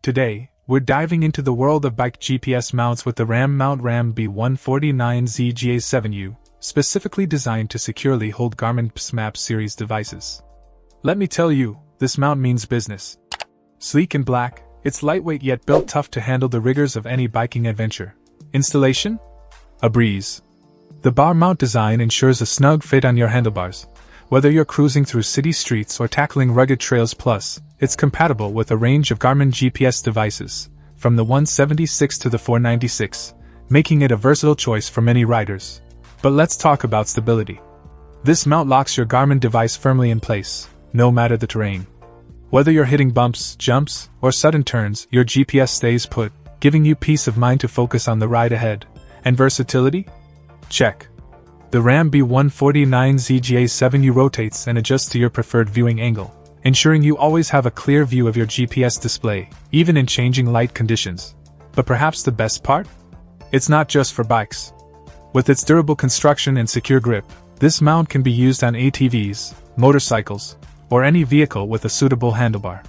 Today, we're diving into the world of bike GPS mounts with the RAM-B-149Z-GA7U, specifically designed to securely hold Garmin PSMAP series devices. Let me tell you, this mount means business. Sleek and black, it's lightweight yet built tough to handle the rigors of any biking adventure. Installation? A breeze. The bar mount design ensures a snug fit on your handlebars. Whether you're cruising through city streets or tackling rugged trails, plus, it's compatible with a range of Garmin GPS devices, from the 176 to the 496, making it a versatile choice for many riders. But let's talk about stability. This mount locks your Garmin device firmly in place, no matter the terrain. Whether you're hitting bumps, jumps, or sudden turns, your GPS stays put, giving you peace of mind to focus on the ride ahead. And versatility? Check. The RAM-B-149Z-GA7U rotates and adjusts to your preferred viewing angle, ensuring you always have a clear view of your GPS display, even in changing light conditions. But perhaps the best part? It's not just for bikes. With its durable construction and secure grip, this mount can be used on ATVs, motorcycles, or any vehicle with a suitable handlebar.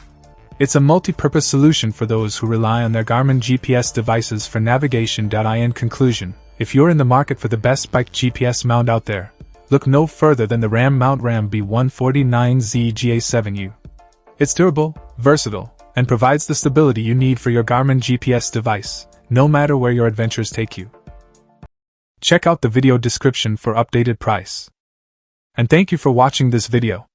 It's a multi-purpose solution for those who rely on their Garmin GPS devices for navigation. In conclusion, if you're in the market for the best bike GPS mount out there, look no further than the RAM-B-149Z-GA7U. It's durable, versatile, and provides the stability you need for your Garmin GPS device, no matter where your adventures take you. Check out the video description for updated price. And thank you for watching this video.